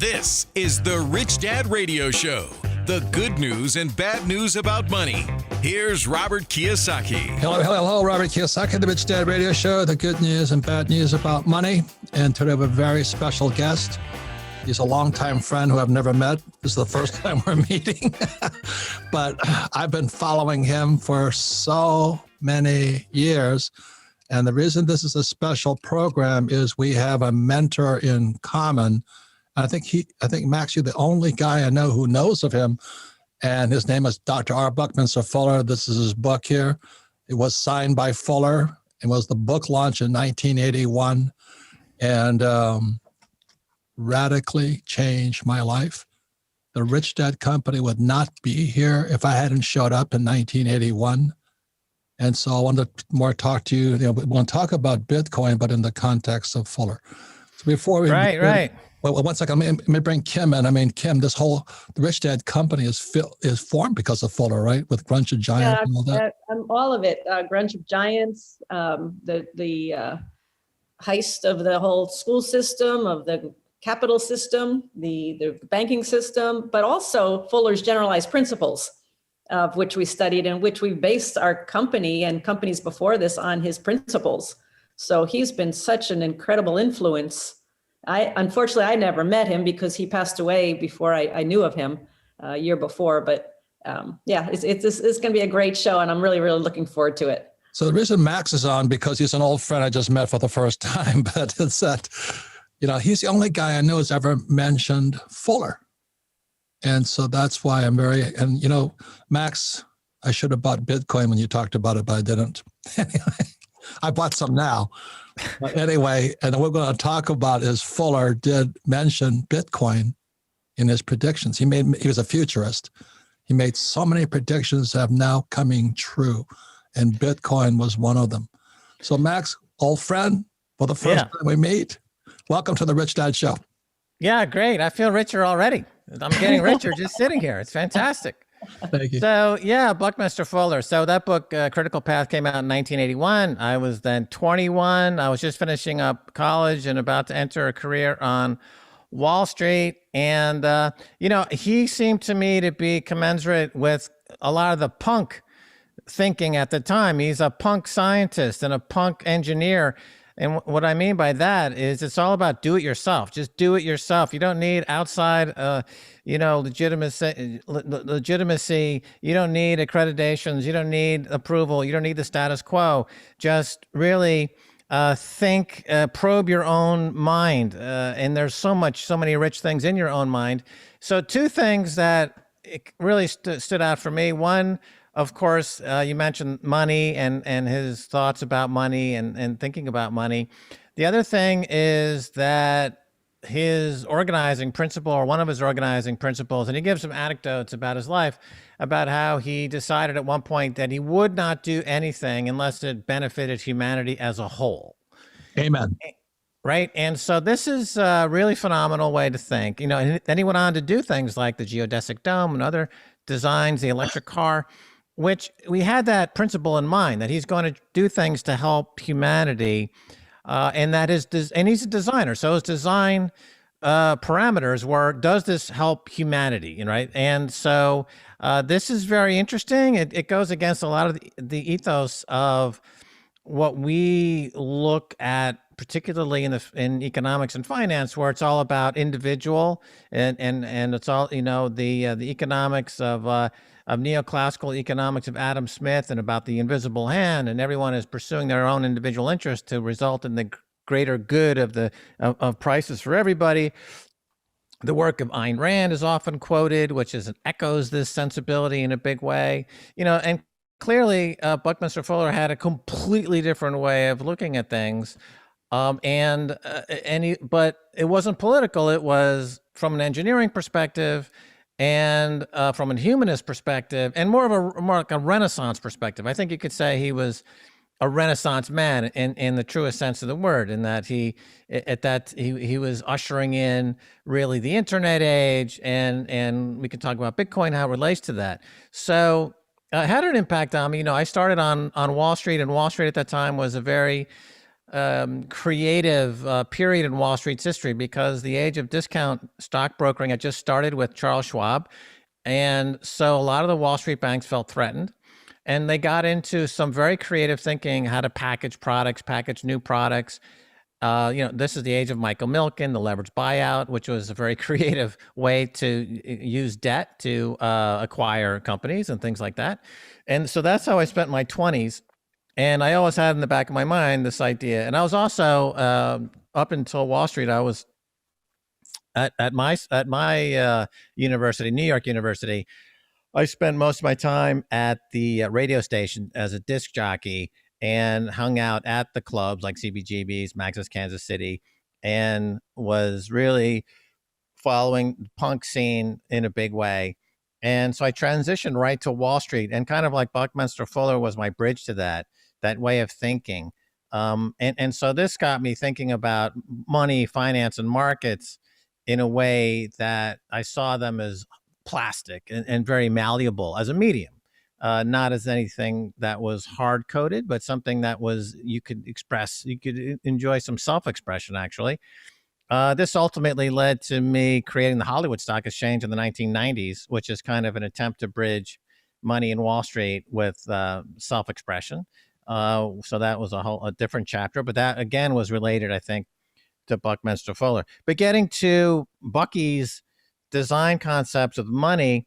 This is the Rich Dad Radio Show. The good news and bad news about money. Here's Robert Kiyosaki. Hello, Robert Kiyosaki, the Rich Dad Radio Show. The good news and bad news about money. And today we have a very special guest. He's a longtime friend who I've never met. This is the first time we're meeting. But I've been following him for so many years. And the reason this is a special program is we have a mentor in common. I think Max, you're the only guy I know who knows of him, and his name is Dr. R. Buckminster Fuller. This is his book here. It was signed by Fuller. It was the book launch in 1981, and radically changed my life. The Rich Dad Company would not be here if I hadn't showed up in 1981. And so I wanted to more talk to you. We want to talk about Bitcoin, but in the context of Fuller. So before we right. Well, one second. Let me bring Kim in. I mean, Kim, the Rich Dad Company is formed because of Fuller, right? With Grunch of Giants and all that. All of it. Grunch of Giants, the heist of the whole school system, of the capital system, the banking system, but also Fuller's generalized principles, of which we studied and which we based our company and companies before this on his principles. So he's been such an incredible influence. Unfortunately, I never met him because he passed away before I knew of him a year before. But it's going to be a great show, and I'm really, really looking forward to it. So the reason Max is on, because he's an old friend I just met for the first time, but it's that, he's the only guy I know who's ever mentioned Fuller. And so that's why Max, I should have bought Bitcoin when you talked about it, but I didn't. Anyway, I bought some now. But anyway, and what we're going to talk about is Fuller did mention Bitcoin in his predictions. He was a futurist. He made so many predictions that have now coming true, and Bitcoin was one of them. So Max, old friend, for the first time we meet, welcome to the Rich Dad Show. Yeah, great. I feel richer already. I'm getting richer just sitting here. It's fantastic. Thank you. So Buckminster Fuller. So that book, Critical Path, came out in 1981. I was then 21. I was just finishing up college and about to enter a career on Wall Street. And, he seemed to me to be commensurate with a lot of the punk thinking at the time. He's a punk scientist and a punk engineer. And what I mean by that is it's all about do it yourself. Just do it yourself. You don't need outside, legitimacy. You don't need accreditations. You don't need approval. You don't need the status quo. Just really think, probe your own mind. And there's so many rich things in your own mind. So two things that really stood out for me. One, of course, you mentioned money and his thoughts about money and thinking about money. The other thing is that his organizing principle, or one of his organizing principles, and he gives some anecdotes about his life, about how he decided at one point that he would not do anything unless it benefited humanity as a whole. Amen. Right. And so this is a really phenomenal way to think. And then he went on to do things like the geodesic dome and other designs, the electric car, which we had that principle in mind, that he's going to do things to help humanity, and he's a designer. So his design parameters were, does this help humanity, right? And so this is very interesting. It goes against a lot of the ethos of what we look at, particularly in economics and finance, where it's all about individual and it's all, the economics of neoclassical economics of Adam Smith and about the invisible hand, and everyone is pursuing their own individual interest to result in the greater good of prices for everybody. The work of Ayn Rand is often quoted, which echoes this sensibility in a big way, and clearly Buckminster Fuller had a completely different way of looking at things. But it wasn't political. It was from an engineering perspective and from a humanist perspective, and more like a Renaissance perspective. I think you could say he was a Renaissance man in the truest sense of the word, in that he was ushering in really the internet age, and we can talk about Bitcoin, how it relates to that. So it had an impact on me. I started on Wall Street, and Wall Street at that time was a very creative period in Wall Street's history, because the age of discount stockbrokering had just started with Charles Schwab. And so a lot of the Wall Street banks felt threatened. And they got into some very creative thinking, how to package products, package new products. This is the age of Michael Milken, the leveraged buyout, which was a very creative way to use debt to acquire companies and things like that. And so that's how I spent my 20s. And I always had in the back of my mind this idea. And I was also, up until Wall Street, I was at my university, New York University. I spent most of my time at the radio station as a disc jockey and hung out at the clubs like CBGB's, Max's Kansas City, and was really following the punk scene in a big way. And so I transitioned right to Wall Street, and kind of like Buckminster Fuller was my bridge to that way of thinking. And so this got me thinking about money, finance, and markets in a way that I saw them as plastic and very malleable as a medium, not as anything that was hard coded, but something that was, you could enjoy some self-expression actually. This ultimately led to me creating the Hollywood Stock Exchange in the 1990s, which is kind of an attempt to bridge money in Wall Street with self-expression. So that was a different chapter, but that again was related, I think, to Buckminster Fuller. But getting to Bucky's design concepts of money,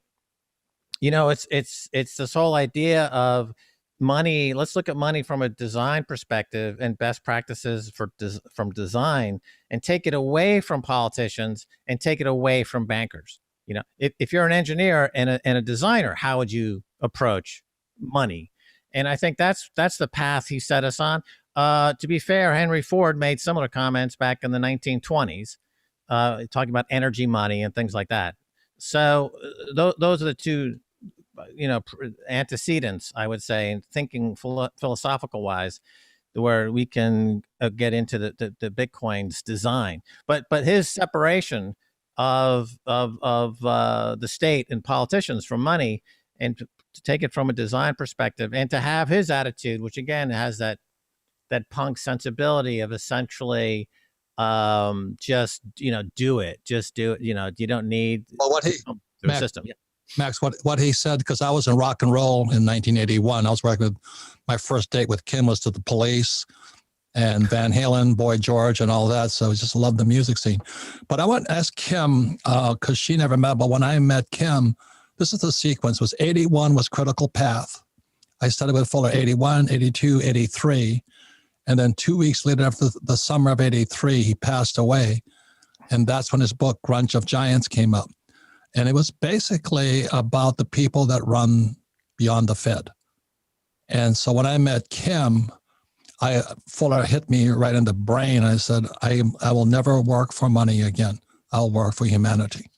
it's this whole idea of money. Let's look at money from a design perspective and best practices from design, and take it away from politicians and take it away from bankers. If you're an engineer and a designer, how would you approach money? And I think that's the path he set us on. To be fair, Henry Ford made similar comments back in the 1920s, talking about energy money and things like that. So those are the two, antecedents, I would say, in thinking philosophical wise, where we can get into the Bitcoin's design. But his separation of the state and politicians from money, and to take it from a design perspective, and to have his attitude, which again has that punk sensibility of essentially just do it. You don't need the system. Yeah. Max, what he said, because I was in rock and roll in 1981. I was working with, my first date with Kim was to the Police and Van Halen, Boy George, and all that. So I just loved the music scene. But I want to ask Kim, because she never met, but when I met Kim, this is the sequence. Was 81 was critical path. I studied with Fuller 81, 82, 83. And then 2 weeks later, after the summer of 83, he passed away. And that's when his book, Grunge of Giants, came up. And it was basically about the people that run beyond the Fed. And so when I met Kim, Fuller hit me right in the brain. I said, I will never work for money again. I'll work for humanity.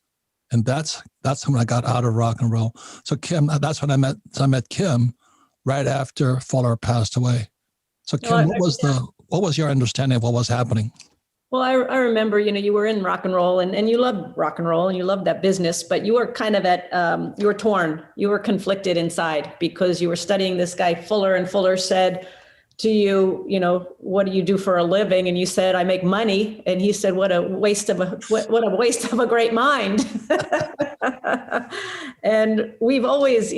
And that's when I got out of rock and roll. So Kim, that's when I met Kim right after Fuller passed away. So Kim, what was your understanding of what was happening? Well, I remember, you were in rock and roll and you loved rock and roll and you loved that business, but you were kind of you were torn. You were conflicted inside because you were studying this guy Fuller, and Fuller said to you, what do you do for a living? And you said, I make money. And he said, what a waste of a great mind. And we've always,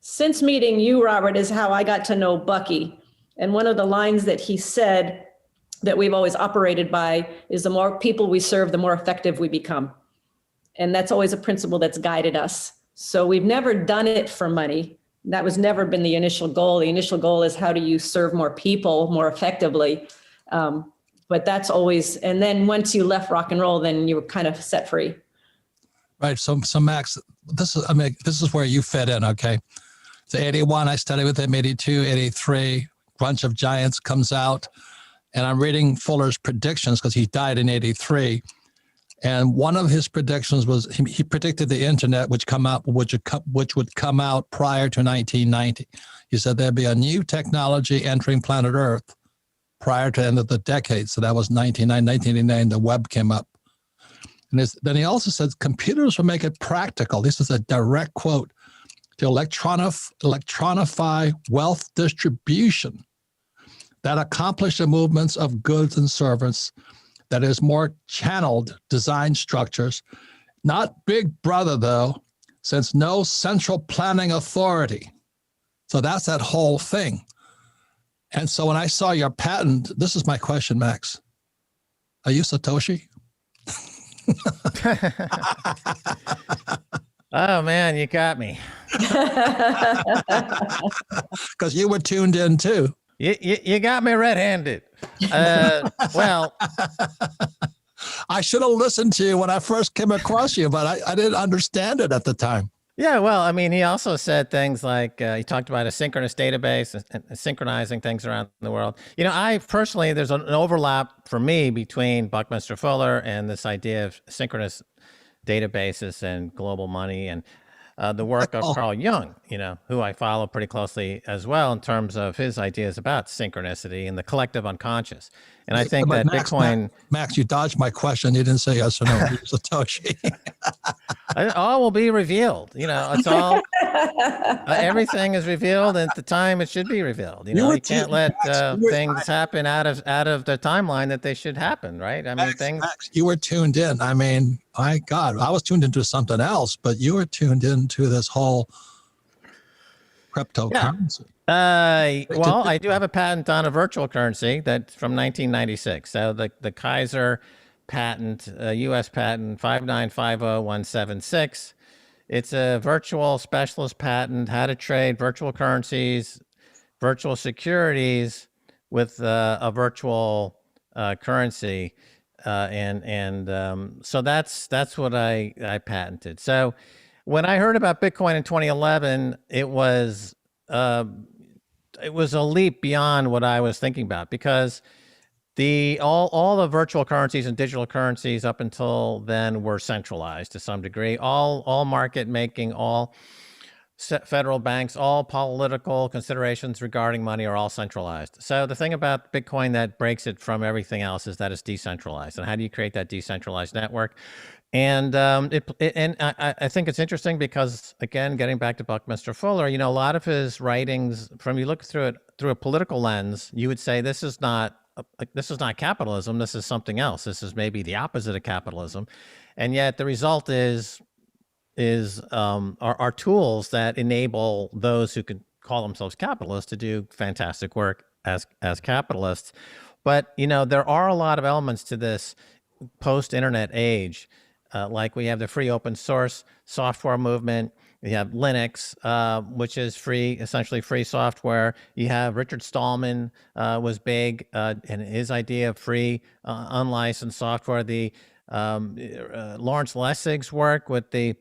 since meeting you, Robert, is how I got to know Bucky. And one of the lines that he said that we've always operated by is the more people we serve, the more effective we become. And that's always a principle that's guided us. So we've never done it for money. That was never been the initial goal. The initial goal is how do you serve more people more effectively? But that's always, and then once you left rock and roll, then you were kind of set free. Right. So Max, this is where you fit in. Okay. So 81, I studied with him, 82, 83, Grunge of Giants comes out. And I'm reading Fuller's predictions because he died in 83. And one of his predictions was he predicted the internet which would come out prior to 1990. He said there'd be a new technology entering planet Earth prior to the end of the decade. So that was 1989, the web came up. And then he also said computers will make it practical. This is a direct quote, to electronify wealth distribution. that accomplish the movements of goods and servants, that is more channeled design structures, not Big Brother though, since no central planning authority. So that's that whole thing. And so when I saw your patent, this is my question, Max. Are you Satoshi? Oh man, you got me. Because you were tuned in too. You got me red-handed. Well, I should have listened to you when I first came across you, but I didn't understand it at the time. yeah, well, I mean, he also said things like he talked about a synchronous database and synchronizing things around the world. You know, I personally, there's an overlap for me between Buckminster Fuller and this idea of synchronous databases and global money and the work of Carl Jung, you know, who I follow pretty closely as well in terms of his ideas about synchronicity and the collective unconscious. And I think that Bitcoin... Max, you dodged my question. You didn't say yes or no. You're Satoshi. all will be revealed. You know, it's all... everything is revealed at the time it should be revealed. You know, you can't let things happen out of the timeline that they should happen, right? I mean, Max, you were tuned in. I mean, my God, I was tuned into something else, but you were tuned into this whole cryptocurrency. Well, I do have a patent on a virtual currency that's from 1996. So the Keiser patent, U.S. patent 5950176. It's a virtual specialist patent, how to trade virtual currencies, virtual securities with a virtual currency. So that's what I patented. So when I heard about Bitcoin in 2011, it was a leap beyond what I was thinking about, because all the virtual currencies and digital currencies up until then were centralized to some degree. All market making, all federal banks, all political considerations regarding money are all centralized. So the thing about Bitcoin that breaks it from everything else is that it's decentralized. And how do you create that decentralized network? And I think it's interesting because, again, getting back to Buckminster Fuller, you know, a lot of his writings, from you look through it through a political lens, you would say this is not capitalism. This is something else. This is maybe the opposite of capitalism, and yet the result are tools that enable those who can call themselves capitalists to do fantastic work as capitalists. But you know, there are a lot of elements to this post-internet age. Like we have the free open source software movement. You have Linux, which is free, essentially free software. You have Richard Stallman was big in his idea of free, unlicensed software. The Lawrence Lessig's work with the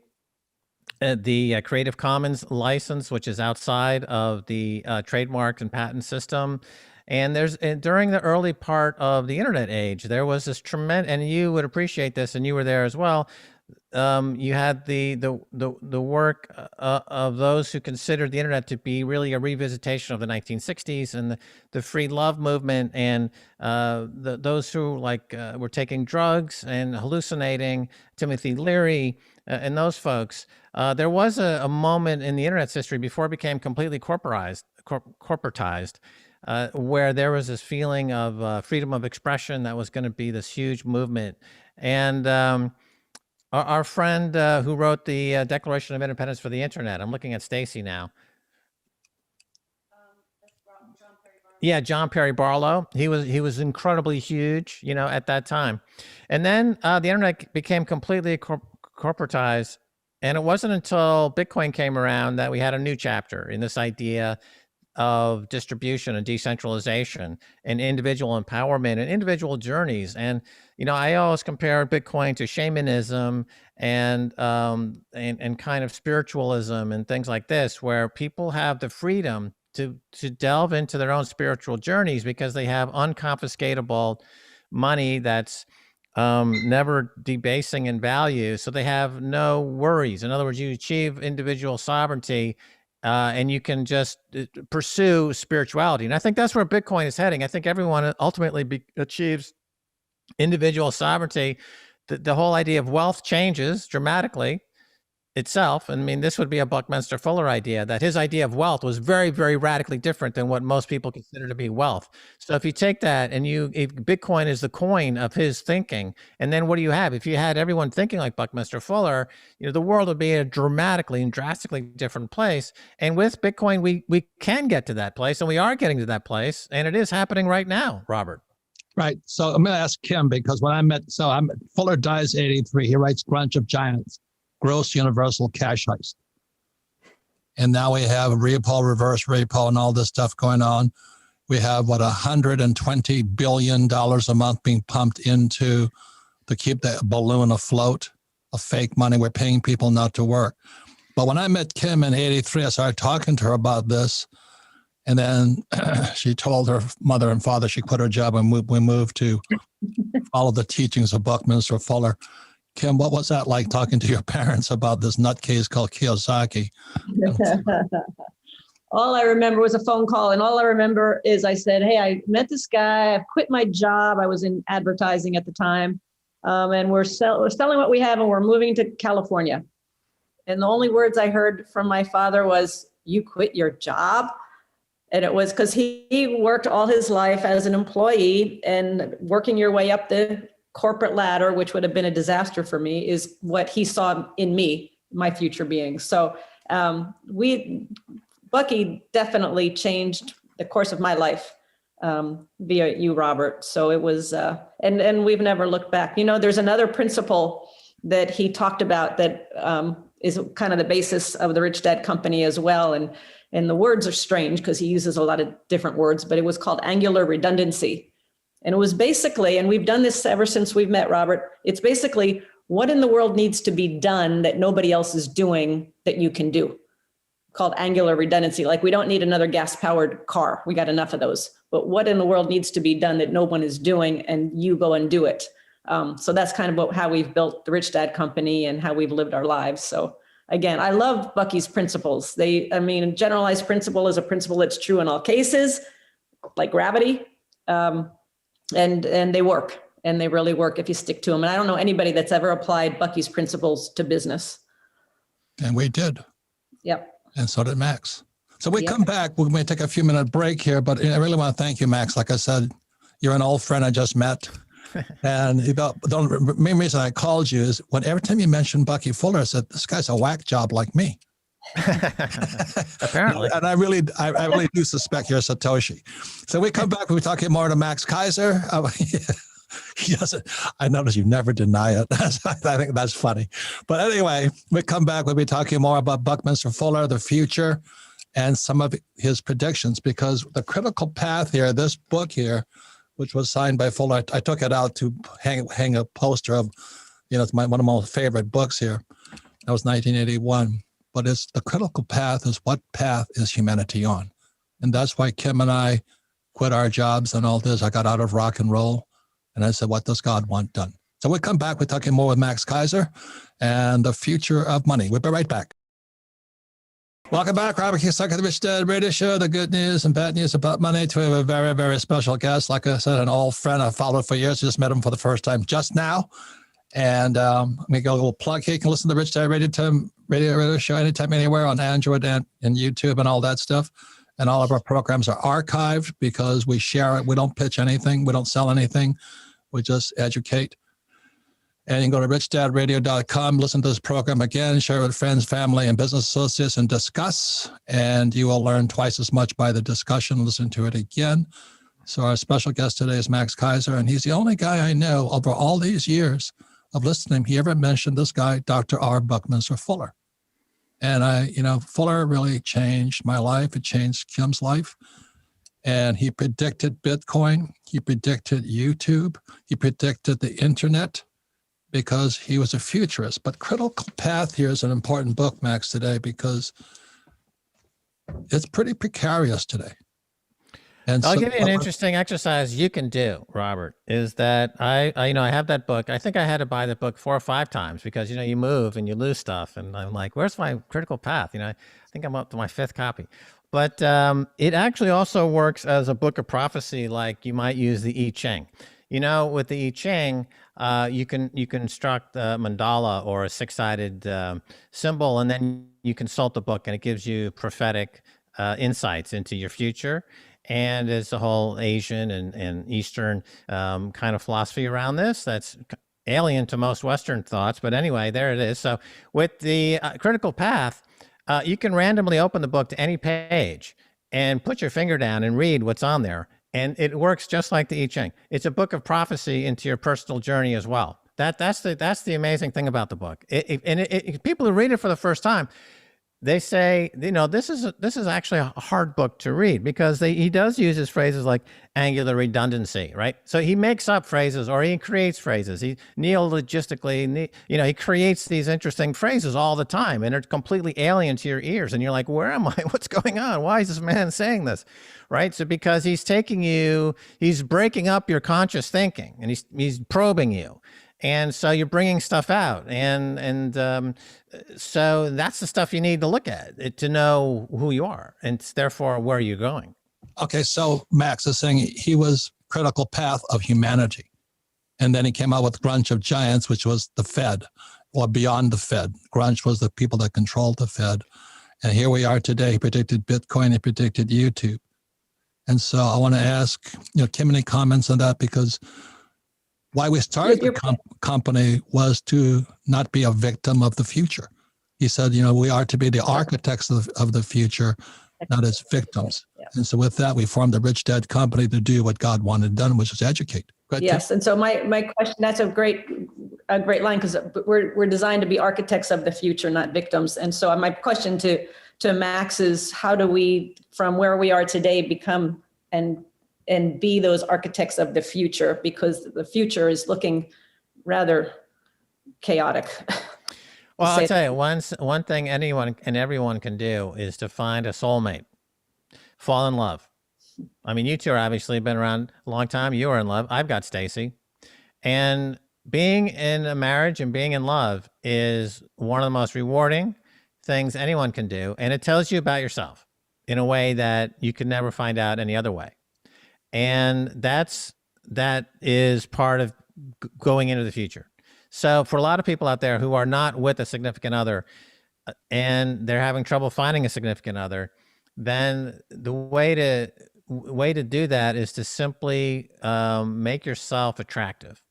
Creative Commons license, which is outside of the trademark and patent system. And during the early part of the internet age, there was this tremendous, and you would appreciate this, and you were there as well. You had the work of those who considered the internet to be really a revisitation of the 1960s and the free love movement, and those who were taking drugs and hallucinating, Timothy Leary and those folks. There was a moment in the internet's history before it became completely corporatized, where there was this feeling of freedom of expression that was going to be this huge movement. And our friend who wrote the Declaration of Independence for the Internet, I'm looking at Stacy now. Yeah, John Perry Barlow. He was incredibly huge, you know, at that time. And then the internet became completely corporatized. And it wasn't until Bitcoin came around that we had a new chapter in this idea of distribution and decentralization and individual empowerment and individual journeys. And, you know, I always compare Bitcoin to shamanism and kind of spiritualism and things like this, where people have the freedom to delve into their own spiritual journeys because they have unconfiscatable money that's never debasing in value. So they have no worries. In other words, you achieve individual sovereignty and you can just pursue spirituality. And I think that's where Bitcoin is heading. I think everyone ultimately achieves individual sovereignty. The whole idea of wealth changes dramatically itself, I mean, this would be a Buckminster Fuller idea, that his idea of wealth was very, very radically different than what most people consider to be wealth. So if you take that and if Bitcoin is the coin of his thinking, and then what do you have? If you had everyone thinking like Buckminster Fuller, the world would be a dramatically and drastically different place. And with Bitcoin, we can get to that place, and we are getting to that place, and it is happening right now, Robert. Right. So I'm going to ask Kim, because when Fuller dies 83, he writes Grunge of Giants, Gross Universal Cash Heist. And now we have repo, reverse repo, and all this stuff going on. We have, $120 billion a month being pumped into to keep the balloon afloat of fake money. We're paying people not to work. But when I met Kim in 83, I started talking to her about this. And then she told her mother and father she quit her job, and we moved to follow the teachings of Buckminster Fuller. Kim, what was that like, talking to your parents about this nutcase called Kiyosaki? All I remember was a phone call, and all I remember is I said, hey, I met this guy. I've quit my job. I was in advertising at the time, and we're selling what we have, and we're moving to California. And the only words I heard from my father was, you quit your job? And it was because he worked all his life as an employee, and working your way up the corporate ladder, which would have been a disaster for me, is what he saw in me, my future being. So Bucky definitely changed the course of my life via you, Robert. So it was, and we've never looked back. There's another principle that he talked about that is kind of the basis of the Rich Dad Company as well. And the words are strange because he uses a lot of different words, but it was called angular redundancy. And it was basically, and we've done this ever since we've met, Robert, it's basically what in the world needs to be done that nobody else is doing that you can do, called angular redundancy. Like, we don't need another gas-powered car. We got enough of those. But what in the world needs to be done that no one is doing, and you go and do it. So that's kind of how we've built the Rich Dad Company and how we've lived our lives. So again, I love Bucky's principles. A generalized principle is a principle that's true in all cases, like gravity. And they work, and they really work if you stick to them. And I don't know anybody that's ever applied Bucky's principles to business. And we did. Yep. And so did Max. So we come back. We may take a few minute break here, but I really want to thank you, Max. Like I said, you're an old friend I just met. And the main reason I called you is every time you mentioned Bucky Fuller, I said, this guy's a whack job like me. Apparently. And I really do suspect you're Satoshi. So we come back, we're talking more to Max Keiser. He doesn't, I notice you never deny it. I think that's funny. But anyway, we come back, we'll be talking more about Buckminster Fuller, the future, and some of his predictions, because the critical path here, this book here, which was signed by Fuller, I took it out to hang a poster of, it's one of my favorite books here. That was 1981. But it's the critical path is, what path is humanity on? And that's why Kim and I quit our jobs and all this. I got out of rock and roll, and I said, what does God want done? So we come back, we're talking more with Max Keiser and the future of money. We'll be right back. Welcome back, Robert Kiyosaki, the Rich Dad Radio Show, the good news and bad news about money. We have a very, very special guest. Like I said, an old friend I've followed for years. Just met him for the first time just now. And let me go a little plug here. You can listen to the Rich Dad Radio Show anytime, anywhere on Android and YouTube and all that stuff. And all of our programs are archived because we share it. We don't pitch anything. We don't sell anything. We just educate. And you can go to richdadradio.com, listen to this program again, share it with friends, family, and business associates, and discuss. And you will learn twice as much by the discussion. Listen to it again. So our special guest today is Max Keiser, and he's the only guy I know over all these years of listening, he ever mentioned this guy, Dr. R. Buckminster Fuller. And Fuller really changed my life. It changed Kim's life. And he predicted Bitcoin. He predicted YouTube. He predicted the internet because he was a futurist. But Critical Path here is an important book, Max, today, because it's pretty precarious today. And I'll give you an interesting exercise you can do, Robert, is that I have that book. I think I had to buy the book 4 or 5 times because, you move and you lose stuff. And I'm like, where's my critical path? I think I'm up to my 5th copy. But it actually also works as a book of prophecy, like you might use the I Ching. with the I Ching, you can construct a mandala or a six-sided symbol, and then you consult the book, and it gives you prophetic insights into your future. And there's a whole Asian and Eastern kind of philosophy around this that's alien to most Western thoughts. But anyway, there it is. So with the critical path, you can randomly open the book to any page and put your finger down and read what's on there. And it works just like the I Ching. It's a book of prophecy into your personal journey as well. That's the amazing thing about the book. People who read it for the first time, they say, this is actually a hard book to read, because he does use his phrases like angular redundancy, right? So he makes up phrases, or he creates phrases. He neologistically, he creates these interesting phrases all the time, and they're completely alien to your ears. And you're like, where am I? What's going on? Why is this man saying this? Right? So because he's breaking up your conscious thinking, and he's probing you. And so you're bringing stuff out, and so that's the stuff you need to look at to know who you are, and therefore where you're going. Okay, so Max is saying he was critical path of humanity, and then he came out with Grunge of Giants, which was the Fed, or beyond the Fed. Grunge was the people that controlled the Fed, and here we are today. He predicted Bitcoin, he predicted YouTube, and so I want to ask, Kim, any comments on that? Because why we started the company was to not be a victim of the future. He said, we are to be the architects of the future, not as victims. Yeah. And so with that, we formed the Rich Dad Company to do what God wanted done, which is educate. Yes. And so my question, that's a great line, because we're designed to be architects of the future, not victims. And so my question to Max is, how do we, from where we are today, become and be those architects of the future, because the future is looking rather chaotic. Well, I'll tell you, one thing anyone and everyone can do is to find a soulmate, fall in love. I mean, you two are obviously been around a long time. You are in love. I've got Stacy. And being in a marriage and being in love is one of the most rewarding things anyone can do. And it tells you about yourself in a way that you could never find out any other way. And that is part of going into the future. So for a lot of people out there who are not with a significant other, and they're having trouble finding a significant other, then the way to do that is to simply make yourself attractive.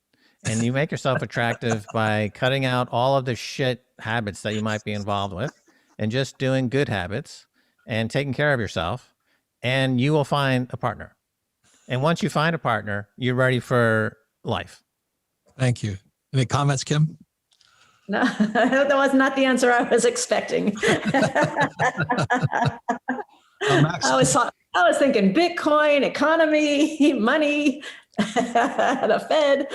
And you make yourself attractive by cutting out all of the shit habits that you might be involved with, and just doing good habits and taking care of yourself, and you will find a partner. And once you find a partner, you're ready for life. Thank you. Any comments, Kim? No, that was not the answer I was expecting. Max, I was thinking Bitcoin, economy, money, the Fed.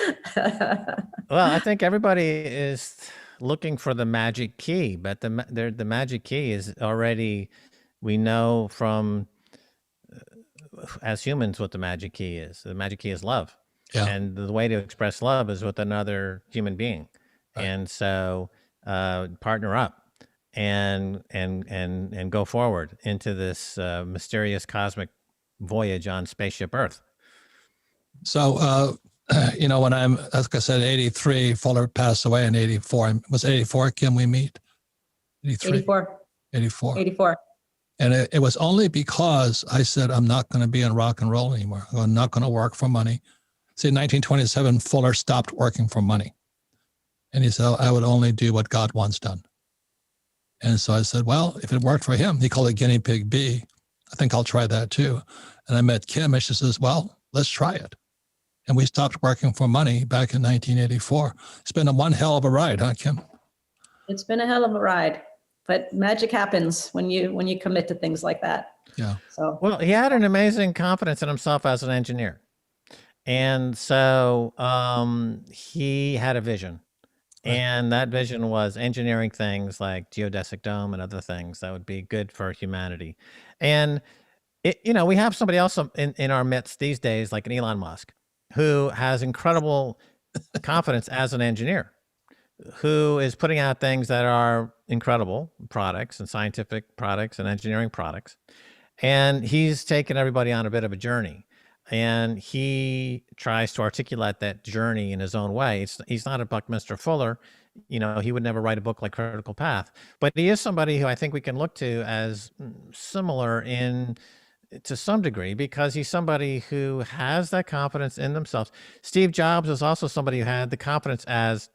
Well, I think everybody is looking for the magic key, but the magic key is already, we know from as humans what the magic key is. The magic key is love. Yeah. And the way to express love is with another human being. Right. And so partner up and go forward into this mysterious cosmic voyage on spaceship Earth. So, when I'm, as I said, 83, Fuller passed away in 84. Was 84, Kim, we meet? 83? 84. And it was only because I said, I'm not going to be in rock and roll anymore. I'm not going to work for money. See, in 1927, Fuller stopped working for money. And he said, I would only do what God wants done. And so I said, well, if it worked for him, he called it guinea pig B. I think I'll try that too. And I met Kim, and she says, well, let's try it. And we stopped working for money back in 1984. It's been one hell of a ride, huh, Kim? It's been a hell of a ride. But magic happens when you commit to things like that. Yeah. So well, he had an amazing confidence in himself as an engineer, and so he had a vision, right. And that vision was engineering things like geodesic dome and other things that would be good for humanity. And we have somebody else in our midst these days, like an Elon Musk, who has incredible confidence as an engineer, who is putting out things that are incredible products and scientific products and engineering products. And he's taken everybody on a bit of a journey. And he tries to articulate that journey in his own way. He's not a Buckminster Fuller. He would never write a book like Critical Path, but he is somebody who I think we can look to as similar to some degree, because he's somebody who has that confidence in themselves. Steve Jobs was also somebody who had the confidence as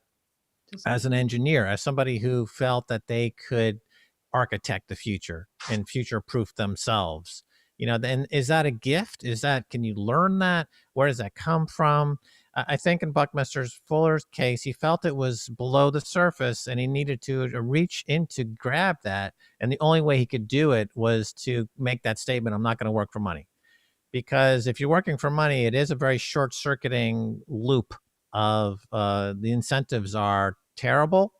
an engineer, as somebody who felt that they could architect the future and future-proof themselves. Then is that a gift? Can you learn that? Where does that come from? I think in Buckminster Fuller's case, he felt it was below the surface and he needed to reach in to grab that. And the only way he could do it was to make that statement, I'm not going to work for money. Because if you're working for money, it is a very short-circuiting loop of the incentives are terrible,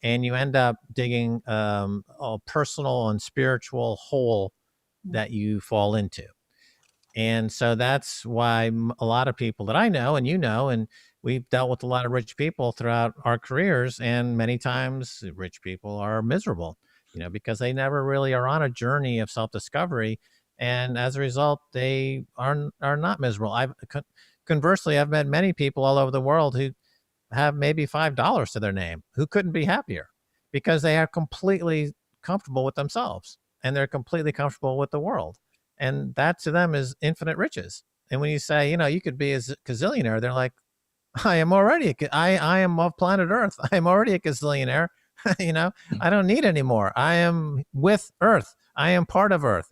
and you end up digging a personal and spiritual hole that you fall into. And so that's why a lot of people that I know, and we've dealt with a lot of rich people throughout our careers, and many times rich people are miserable, because they never really are on a journey of self-discovery. And as a result, they are not miserable. Conversely, I've met many people all over the world who have maybe $5 to their name who couldn't be happier, because they are completely comfortable with themselves and they're completely comfortable with the world. And that to them is infinite riches. And when you say, you could be a gazillionaire, they're like, I am of planet Earth. I am already a gazillionaire. I don't need any more. I am with Earth. I am part of Earth.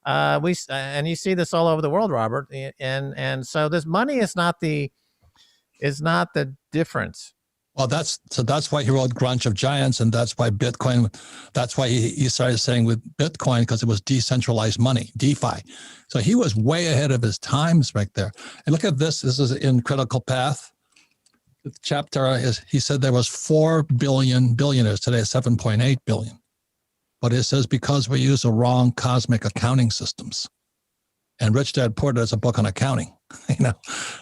And you see this all over the world, Robert. And so this money is not the difference. Well, that's why he wrote Grunge of Giants, and that's why Bitcoin. That's why he started saying with Bitcoin, because it was decentralized money, DeFi. So he was way ahead of his times right there. And look at this. This is in Critical Path. The chapter is, he said there was 4 billion billionaires. Today, 7.8 billion. But it says because we use the wrong cosmic accounting systems. And Rich Dad Poor Dad has a book on accounting,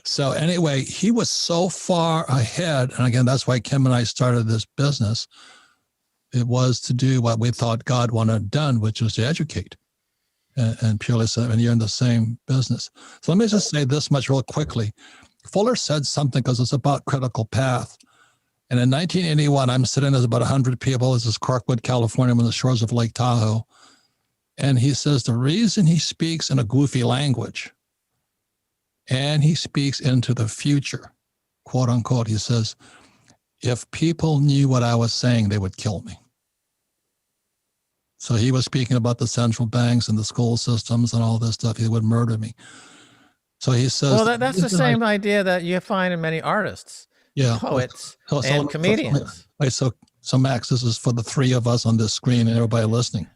So anyway, he was so far ahead. And again, that's why Kim and I started this business. It was to do what we thought God wanted done, which was to educate. And purely so, and you're in the same business. So let me just say this much real quickly. Fuller said something, because it's about Critical Path. And in 1981, I'm sitting, there's about 100 people. This is Kirkwood, California, on the shores of Lake Tahoe. And he says the reason he speaks in a goofy language and he speaks into the future, quote unquote, he says, if people knew what I was saying, they would kill me. So he was speaking about the central banks and the school systems and all this stuff. He would murder me. So he says, well, that's the same idea that you find in many artists, poets, and comedians. So Max, this is for the three of us on this screen and everybody listening.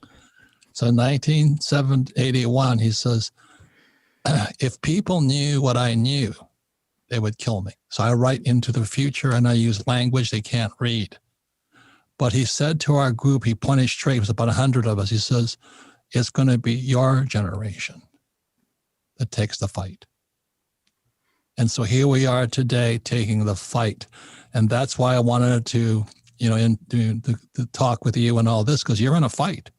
So in 1981, he says, if people knew what I knew, they would kill me. So I write into the future and I use language they can't read. But he said to our group, he pointed straight, it was about 100 of us. He says, it's going to be your generation that takes the fight. And so here we are today taking the fight. And that's why I wanted to, to talk with you and all this, because you're in a fight.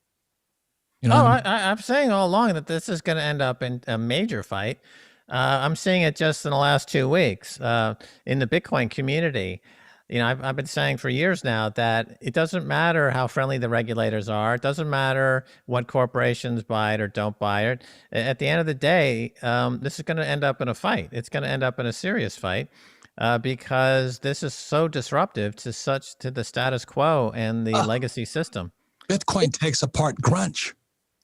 I'm saying all along that this is going to end up in a major fight. I'm seeing it just in the last 2 weeks in the Bitcoin community. I've been saying for years now that it doesn't matter how friendly the regulators are. It doesn't matter what corporations buy it or don't buy it. At the end of the day, this is going to end up in a fight. It's going to end up in a serious fight because this is so disruptive to the status quo and the legacy system. Bitcoin takes apart grunge.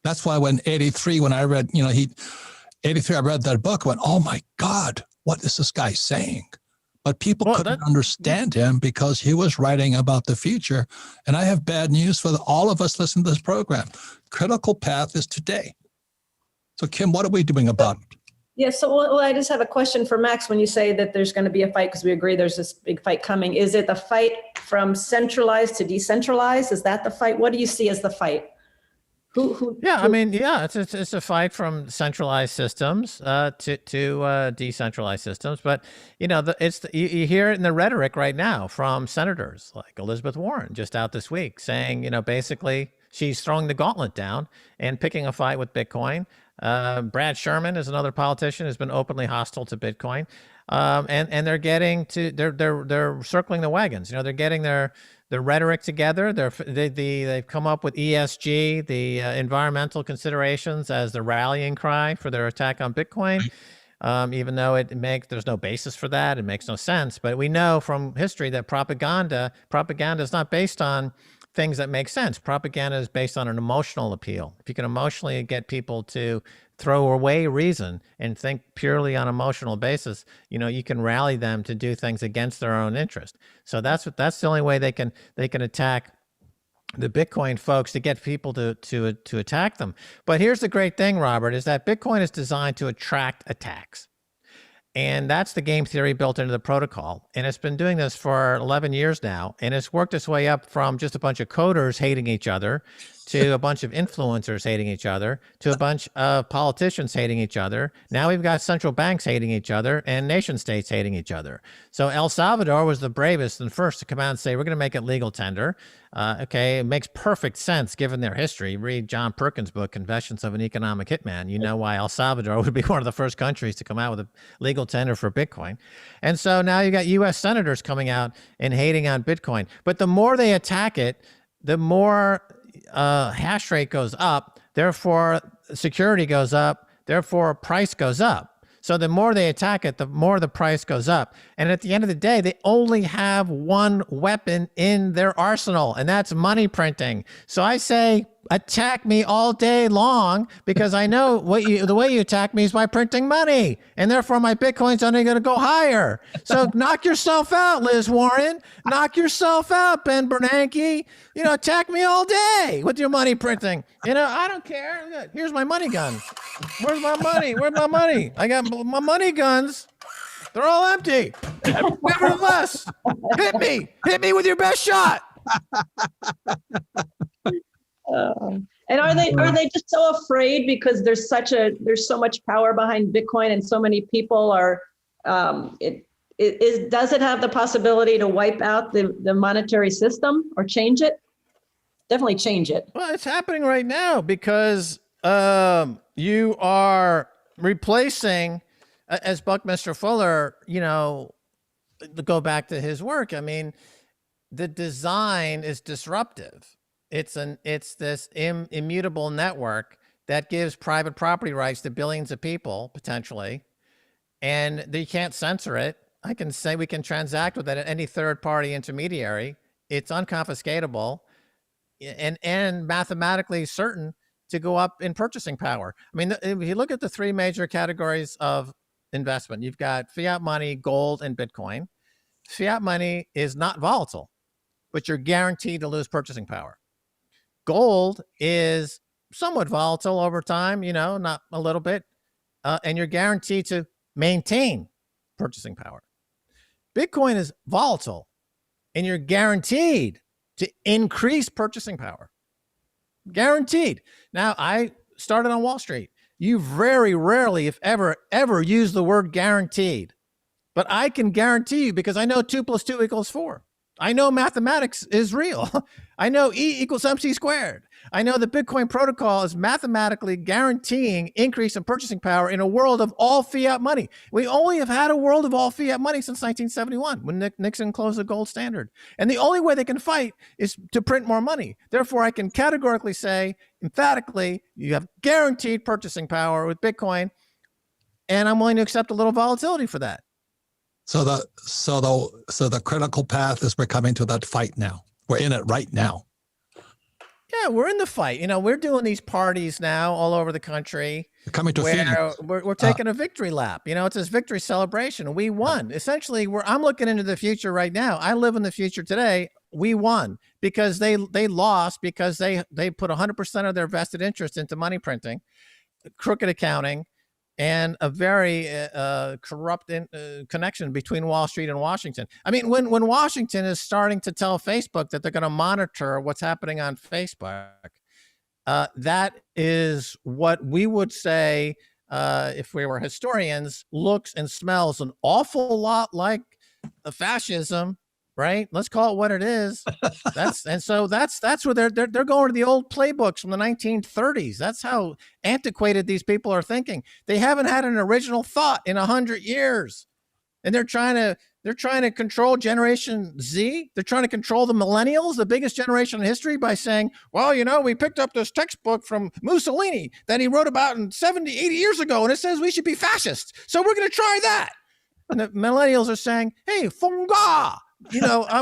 That's why when I read, I read that book, I went, oh my God, what is this guy saying? But people couldn't understand him because he was writing about the future. And I have bad news for all of us listening to this program. Critical Path is today. So Kim, what are we doing about it? Yeah, so I just have a question for Max. When you say that there's going to be a fight, because we agree there's this big fight coming, is it the fight from centralized to decentralized? Is that the fight? What do you see as the fight? It's a fight from centralized systems to decentralized systems. But you hear it in the rhetoric right now from senators like Elizabeth Warren just out this week saying, basically she's throwing the gauntlet down and picking a fight with Bitcoin Brad Sherman is another politician who's been openly hostile to Bitcoin. And they're getting to they're circling the wagons. They're getting their rhetoric together. They've come up with ESG, the environmental considerations, as the rallying cry for their attack on Bitcoin. Even though there's no basis for that, it makes no sense. But we know from history that propaganda is not based on things that make sense. Propaganda is based on an emotional appeal. If you can emotionally get people to throw away reason and think purely on emotional basis, you can rally them to do things against their own interest. So that's the only way they can attack the Bitcoin folks, to get people to attack them. But here's the great thing, Robert, is that Bitcoin is designed to attract attacks. And that's the game theory built into the protocol. And it's been doing this for 11 years now. And it's worked its way up from just a bunch of coders hating each other to a bunch of influencers hating each other to a bunch of politicians hating each other. Now we've got central banks hating each other and nation states hating each other. So El Salvador was the bravest and first to come out and say, we're going to make it legal tender. Okay, it makes perfect sense given their history. Read John Perkins' book, Confessions of an Economic Hitman. You know why El Salvador would be one of the first countries to come out with a legal tender for Bitcoin. And so now you got U.S. senators coming out and hating on Bitcoin. But the more they attack it, the more hash rate goes up. Therefore, security goes up. Therefore, price goes up. So the more they attack it, the more the price goes up. And at the end of the day, they only have one weapon in their arsenal, and that's money printing. So I say, attack me all day long, because I know the way you attack me is by printing money, and therefore my Bitcoin's only going to go higher. So knock yourself out, Liz Warren. Knock yourself out, Ben Bernanke. Attack me all day with your money printing. I don't care. Here's my money gun. Where's my money? Where's my money? I got my money guns. They're all empty. Nevertheless, hit me with your best shot. And are they just so afraid because there's so much power behind Bitcoin and so many people are does it have the possibility to wipe out the monetary system or change it? Definitely change it. Well, it's happening right now because you are replacing, as Buckminster Fuller, to go back to his work. I mean, the design is disruptive. It's this immutable network that gives private property rights to billions of people potentially, and they can't censor it. I can say we can transact with it at any third-party intermediary. It's unconfiscatable and mathematically certain to go up in purchasing power. I mean, if you look at the three major categories of investment, you've got fiat money, gold, and Bitcoin. Fiat money is not volatile, but you're guaranteed to lose purchasing power. Gold is somewhat volatile over time, not a little bit, and you're guaranteed to maintain purchasing power. Bitcoin is volatile, and you're guaranteed to increase purchasing power. Guaranteed. Now, I started on Wall Street. You very rarely, if ever use the word guaranteed. But I can guarantee you, because I know 2 + 2 = 4. I know mathematics is real. I know E = MC squared. I know the Bitcoin protocol is mathematically guaranteeing increase in purchasing power in a world of all fiat money. We only have had a world of all fiat money since 1971, when Nixon closed the gold standard. And the only way they can fight is to print more money. Therefore, I can categorically say, emphatically, you have guaranteed purchasing power with Bitcoin, and I'm willing to accept a little volatility for that. So the critical path is we're coming to that fight now. We're in it right now. Yeah, we're in the fight. We're doing these parties now all over the country. We're coming to where we're taking a victory lap. It's this victory celebration. We won. Essentially, I'm looking into the future right now. I live in the future today. We won because they lost because they put 100% of their vested interest into money printing, crooked accounting, and a very corrupt connection between Wall Street and Washington. I mean, when Washington is starting to tell Facebook that they're going to monitor what's happening on Facebook, that is what we would say, if we were historians, looks and smells an awful lot like fascism, right? Let's call it what it is. That's where they're going to the old playbooks from the 1930s. That's how antiquated these people are thinking. They haven't had an original thought in 100 years. And they're trying to control Generation Z. They're trying to control the millennials, the biggest generation in history, by saying, well, we picked up this textbook from Mussolini that he wrote about in 70, 80 years ago, and it says we should be fascist. So we're going to try that. And the millennials are saying, hey, funga,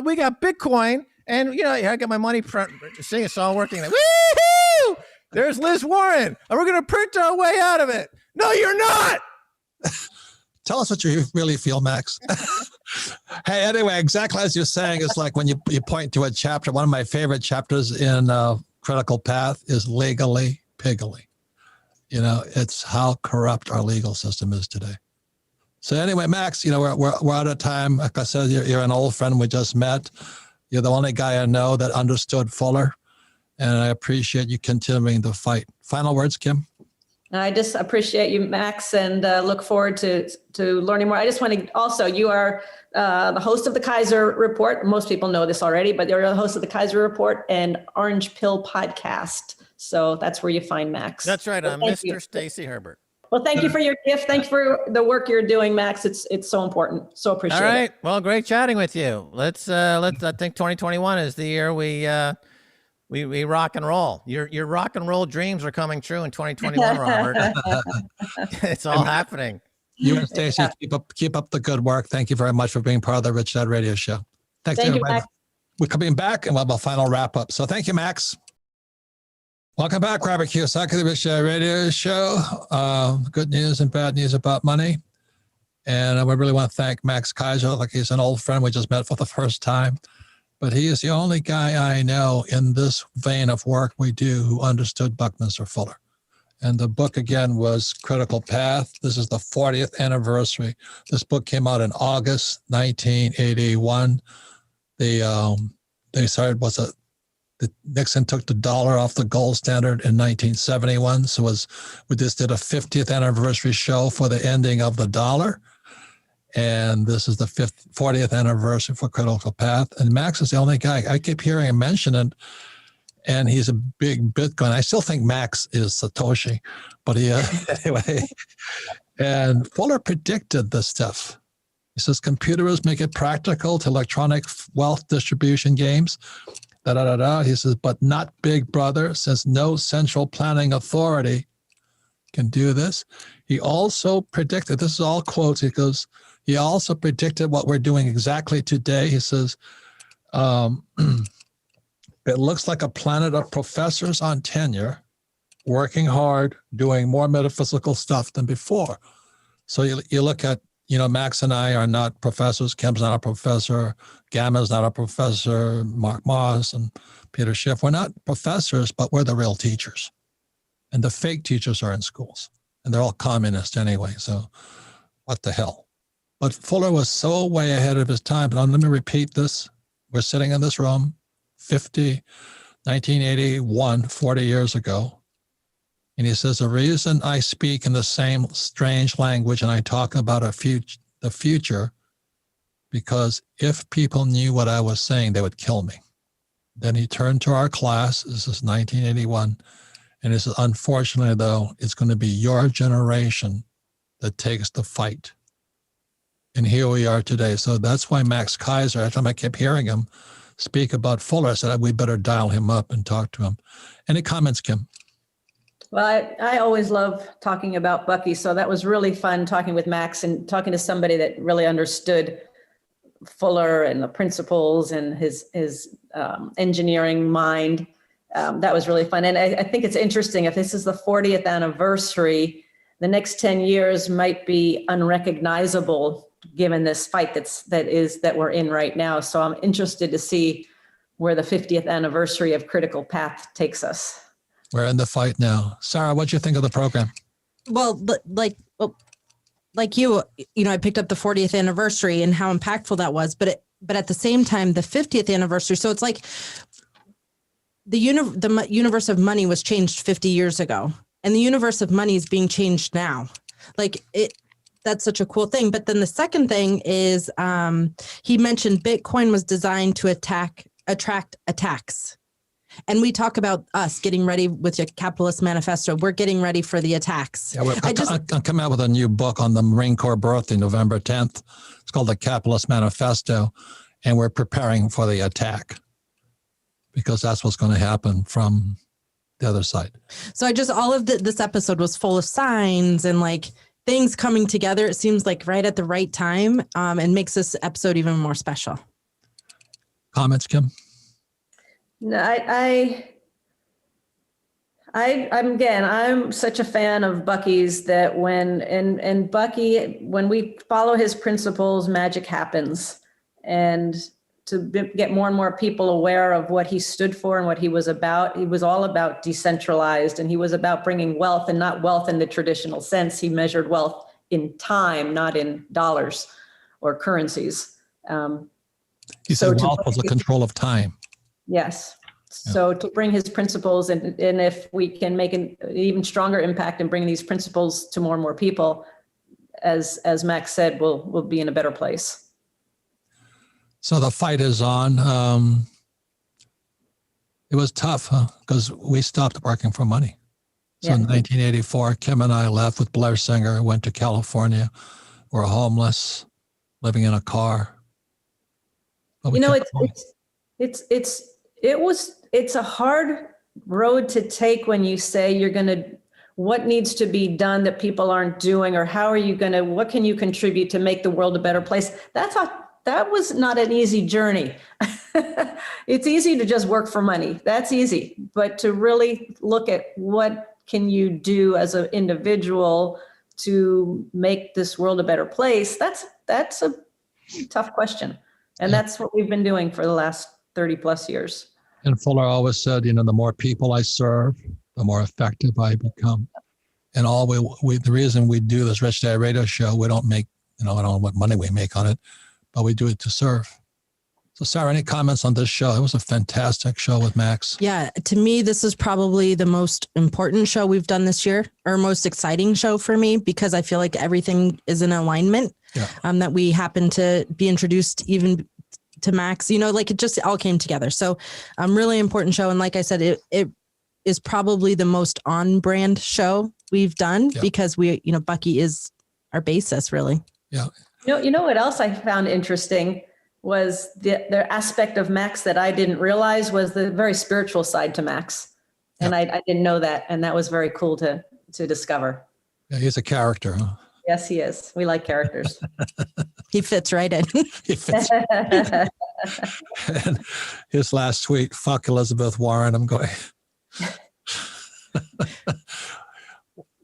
we got Bitcoin, and, I got my money. See, it's all working. Woo-hoo! There's Liz Warren, and we're going to print our way out of it. No, you're not. Tell us what you really feel, Max. Hey, anyway, exactly as you're saying, it's like when you point to a chapter, one of my favorite chapters in Critical Path is Legally Piggly. It's how corrupt our legal system is today. So anyway, Max, we're out of time. Like I said, you're an old friend we just met. You're the only guy I know that understood Fuller, and I appreciate you continuing the fight. Final words, Kim? I just appreciate you, Max, and look forward to learning more. I just want to also, you are the host of the Keiser Report. Most people know this already, but you're the host of the Keiser Report and Orange Pill podcast. So that's where you find Max. That's right. I'm Mr. Stacy Herbert. Well, thank you for your gift. Thank you for the work you're doing, Max. It's so important. So appreciate it. All right. Well, great chatting with you. Let's I think 2021 is the year we rock and roll. Your rock and roll dreams are coming true in 2021, Robert. It's all happening. You and Stacey, keep up the good work. Thank you very much for being part of the Rich Dad Radio Show. Thanks, Thank you, everybody. Max. We're coming back and we'll have a final wrap up. So thank you, Max. Welcome back, Robert Kiyosaki, the Rich Dad Radio Show. Good news and bad news about money. And we really want to thank Max Keiser. Like, he's an old friend we just met for the first time. But he is the only guy I know in this vein of work we do who understood Buckminster Fuller. And the book, again, was Critical Path. This is the 40th anniversary. This book came out in August 1981. Nixon took the dollar off the gold standard in 1971. So we just did a 50th anniversary show for the ending of the dollar. And this is the 40th anniversary for Critical Path. And Max is the only guy. I keep hearing him mention it, and he's a big Bitcoin. I still think Max is Satoshi, but anyway. And Fuller predicted this stuff. He says, computers make it practical to electronic wealth distribution games. He says, but not Big Brother, since no central planning authority can do this. He also predicted, this is all quotes, he goes, he also predicted what we're doing exactly today. He says, it looks like a planet of professors on tenure, working hard, doing more metaphysical stuff than before. So you look at, Max and I are not professors. Kim's not a professor. Gamma's not a professor. Mark Moss and Peter Schiff. We're not professors, but we're the real teachers. And the fake teachers are in schools. And they're all communist anyway. So what the hell? But Fuller was so way ahead of his time. But let me repeat this. We're sitting in this room, 1981, 40 years ago. And he says, the reason I speak in the same strange language and I talk about the future, because if people knew what I was saying, they would kill me. Then he turned to our class. This is 1981. And he says, unfortunately, though, it's going to be your generation that takes the fight. And here we are today. So that's why Max Keiser, every time I kept hearing him speak about Fuller, I said, we better dial him up and talk to him. Any comments, Kim? Well, I always love talking about Bucky. So that was really fun talking with Max and talking to somebody that really understood Fuller and the principles and his engineering mind. That was really fun. And I think it's interesting, if this is the 40th anniversary, the next 10 years might be unrecognizable given this fight that we're in right now. So I'm interested to see where the 50th anniversary of Critical Path takes us. We're in the fight now. Sarah, what'd you think of the program? Well, like you, I picked up the 40th anniversary and how impactful that was, but at the same time, the 50th anniversary. So it's like the universe of money was changed 50 years ago, and the universe of money is being changed now. that's such a cool thing. But then the second thing is he mentioned Bitcoin was designed to attract attacks. And we talk about us getting ready with your capitalist manifesto. We're getting ready for the attacks. Yeah, I'm coming out with a new book on the Marine Corps birthday, November 10th. It's called The Capitalist Manifesto. And we're preparing for the attack because that's what's going to happen from the other side. So all of this episode was full of signs and like things coming together. It seems like right at the right time, and makes this episode even more special. Comments, Kim? No, I'm such a fan of Bucky's that when Bucky, when we follow his principles, magic happens. And to get more and more people aware of what he stood for and what he was about, he was all about decentralized, and he was about bringing wealth, and not wealth in the traditional sense. He measured wealth in time, not in dollars or currencies. He said wealth was the control of time. Yes. Yeah. So to bring his principles, and if we can make an even stronger impact and bring these principles to more and more people, as Max said, we'll be in a better place. So the fight is on. It was tough because we stopped working for money. So in 1984, Kim and I left with Blair Singer, went to California. We're homeless, living in a car. But it's a hard road to take when you say what needs to be done that people aren't doing, or what can you contribute to make the world a better place? That was not an easy journey. It's easy to just work for money. That's easy. But to really look at what can you do as an individual to make this world a better place, that's a tough question. And that's what we've been doing for the last 30 plus years. And Fuller always said, the more people I serve, the more effective I become. And the reason we do this Rich Dad Radio show, we don't make, I don't know what money we make on it, but we do it to serve. So Sarah, any comments on this show? It was a fantastic show with Max. Yeah, to me, this is probably the most important show we've done this year, or most exciting show for me, because I feel like everything is in alignment. Yeah. That we happen to be introduced even to Max, like it just all came together. So really important show. And like I said, it is probably the most on brand show we've done because Bucky is our basis, really. Yeah. You know what else I found interesting was the aspect of Max that I didn't realize was the very spiritual side to Max. And I didn't know that. And that was very cool to discover. Yeah, he's a character, huh? Yes, he is. We like characters. He fits right in. He fits. And his last tweet, fuck Elizabeth Warren. I'm going,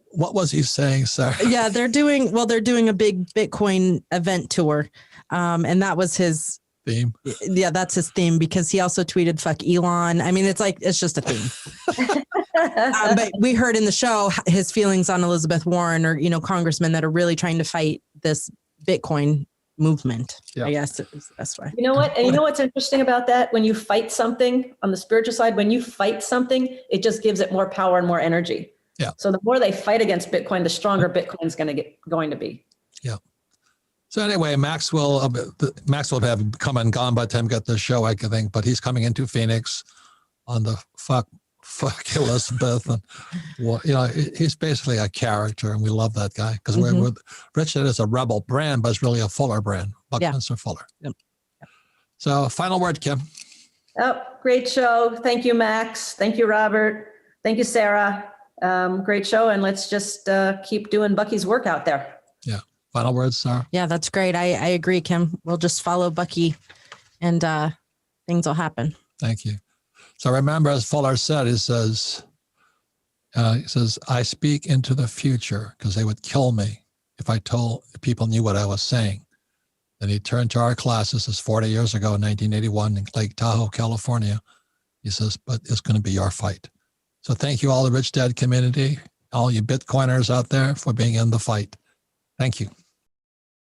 what was he saying, Sarah? Yeah, they're doing a big Bitcoin event tour. And that was his theme. Yeah, that's his theme, because he also tweeted fuck Elon. I mean, it's just a theme. But we heard in the show his feelings on Elizabeth Warren, or, congressmen that are really trying to fight this Bitcoin movement. Yeah. I guess it was the best way. You know what? And you know what's interesting about that? When you fight something on the spiritual side, when you fight something, it just gives it more power and more energy. Yeah. So the more they fight against Bitcoin, the stronger Bitcoin's going to be. Yeah. So anyway, Max will have come and gone by the time we get the show, I think, but he's coming into Phoenix on the fuck Elizabeth, and he's basically a character, and we love that guy because we're Rich Dad is a rebel brand, but it's really a Fuller brand, Buckminster Fuller. Yep. So final word, Kim. Oh, great show! Thank you, Max. Thank you, Robert. Thank you, Sarah. Great show, and let's just keep doing Bucky's work out there. Yeah. Final words, Sarah. Yeah, that's great. I agree, Kim. We'll just follow Bucky, and things will happen. Thank you. So remember, as Fuller said, he says, I speak into the future because they would kill me if people knew what I was saying. Then he turned to our classes, this 40 years ago in 1981 in Lake Tahoe, California. He says, but it's going to be your fight. So thank you all, the Rich Dad community, all you Bitcoiners out there, for being in the fight. Thank you.